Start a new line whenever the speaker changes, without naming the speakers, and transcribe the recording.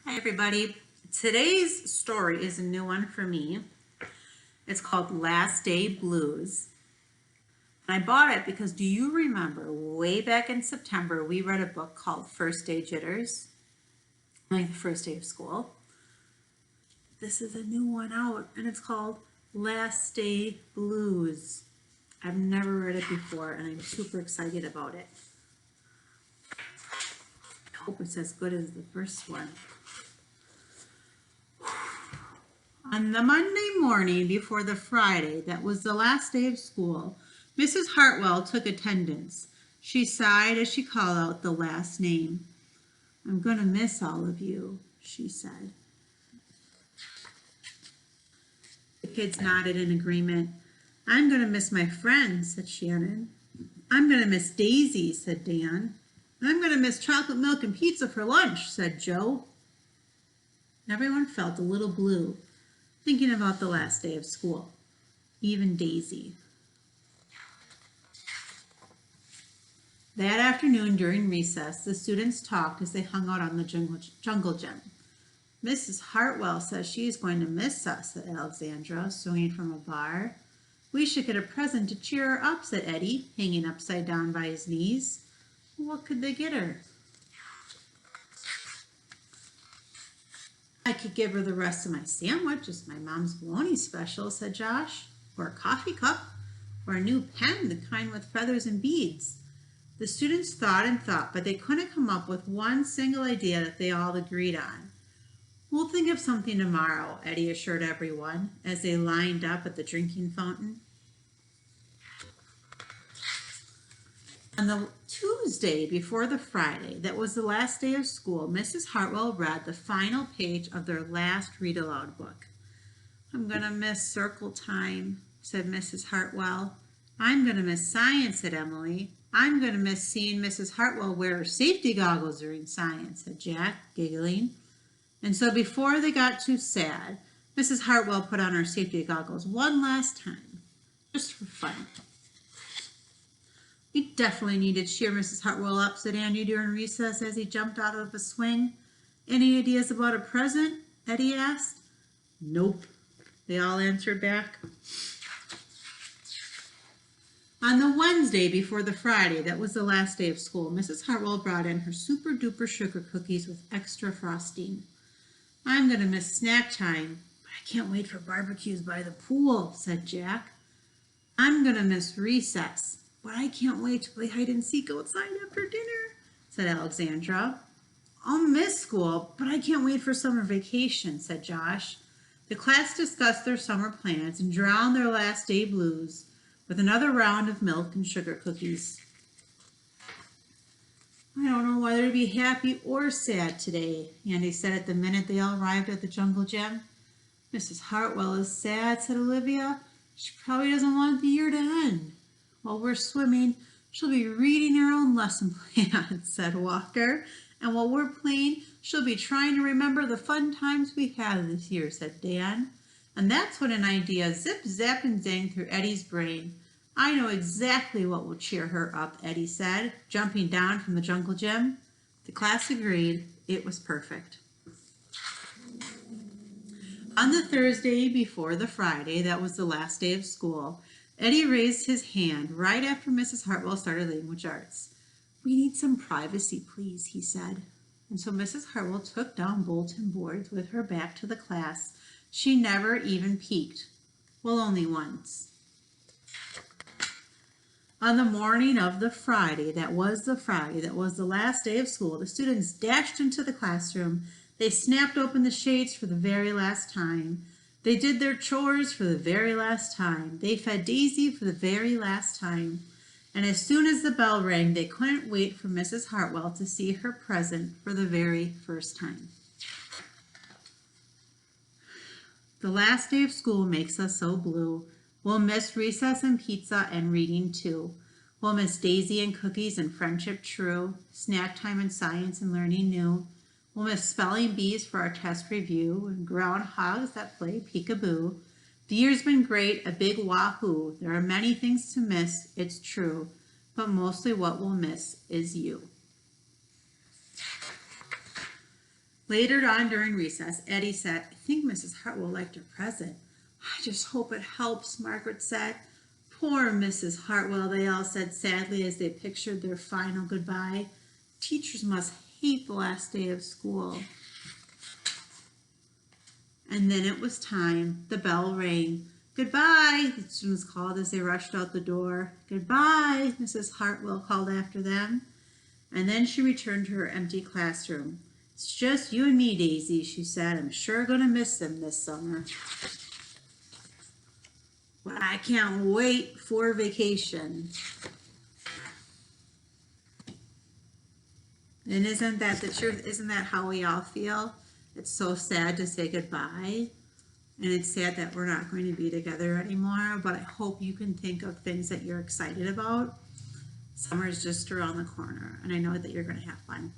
Hi everybody. Today's story is a new one for me. It's called Last Day Blues. And I bought it because do you remember way back in September we read a book called First Day Jitters, like the first day of school. This is a new one out and it's called Last Day Blues. I've never read it before and I'm super excited about it. I hope it's as good as the first one. On the Monday morning before the Friday that was the last day of school, Mrs. Hartwell took attendance. She sighed as she called out the last name. "I'm going to miss all of you," she said. The kids nodded in agreement. "I'm going to miss my friends," said Shannon. "I'm going to miss Daisy," said Dan. "I'm going to miss chocolate milk and pizza for lunch," said Joe. Everyone felt a little blue, thinking about the last day of school, even Daisy. That afternoon during recess, the students talked as they hung out on the jungle gym. "Mrs. Hartwell says she is going to miss us," said Alexandra, swinging from a bar. "We should get a present to cheer her up," said Eddie, hanging upside down by his knees. What could they get her? "I could give her the rest of my sandwich. It's my mom's bologna special," said Josh. "Or a coffee cup, or a new pen, the kind with feathers and beads." The students thought and thought, but they couldn't come up with one single idea that they all agreed on. "We'll think of something tomorrow," Eddie assured everyone as they lined up at the drinking fountain. On the Tuesday before the Friday that was the last day of school, Mrs. Hartwell read the final page of their last read-aloud book. "I'm going to miss circle time," said Mrs. Hartwell. "I'm going to miss science," said Emily. "I'm going to miss seeing Mrs. Hartwell wear her safety goggles during science," said Jack, giggling. And so before they got too sad, Mrs. Hartwell put on her safety goggles one last time, just for fun. "We definitely need to cheer Mrs. Hartwell up," said Andy during recess as he jumped out of a swing. "Any ideas about a present?" Eddie asked. "Nope," they all answered back. On the Wednesday before the Friday that was the last day of school, Mrs. Hartwell brought in her super duper sugar cookies with extra frosting. "I'm going to miss snack time, but I can't wait for barbecues by the pool," said Jack. "I'm going to miss recess, but I can't wait to play hide and seek outside after dinner," said Alexandra. "I'll miss school, but I can't wait for summer vacation," said Josh. The class discussed their summer plans and drowned their last day blues with another round of milk and sugar cookies. "I don't know whether to be happy or sad today," Andy said at the minute they all arrived at the jungle gym. "Mrs. Hartwell is sad," said Olivia. "She probably doesn't want the year to end." "While we're swimming, she'll be reading her own lesson plan," said Walker. "And while we're playing, she'll be trying to remember the fun times we had this year," said Dan. And that's when an idea zip, zap, and zang through Eddie's brain. "I know exactly what will cheer her up," Eddie said, jumping down from the jungle gym. The class agreed. It was perfect. On the Thursday before the Friday that was the last day of school, Eddie raised his hand right after Mrs. Hartwell started language arts. "We need some privacy, please," he said. And so Mrs. Hartwell took down bulletin boards with her back to the class. She never even peeked. Well, only once. On the morning of the Friday that was the last day of school, the students dashed into the classroom. They snapped open the shades for the very last time. They did their chores for the very last time. They fed Daisy for the very last time. And as soon as the bell rang, they couldn't wait for Mrs. Hartwell to see her present for the very first time. The last day of school makes us so blue. We'll miss recess and pizza and reading too. We'll miss Daisy and cookies and friendship true, snack time and science and learning new. We'll miss spelling bees for our test review and groundhogs that play peekaboo. The year's been great, a big wahoo. There are many things to miss, it's true, but mostly what we'll miss is you. Later on during recess, Eddie said, I think Mrs. Hartwell liked her present. I just hope it helps, Margaret said. Poor Mrs. Hartwell, they all said sadly as they pictured their final goodbye. Teachers must hate the last day of school. And then it was time. The bell rang. Goodbye, the students called as they rushed out the door. Goodbye, Mrs. Hartwell called after them. And then she returned to her empty classroom. It's just you and me, Daisy, she said. I'm sure going to miss them this summer. But I can't wait for vacation. And isn't that the truth? Isn't that how we all feel? It's so sad to say goodbye. And it's sad that we're not going to be together anymore. But I hope you can think of things that you're excited about. Summer is just around the corner. And I know that you're going to have fun.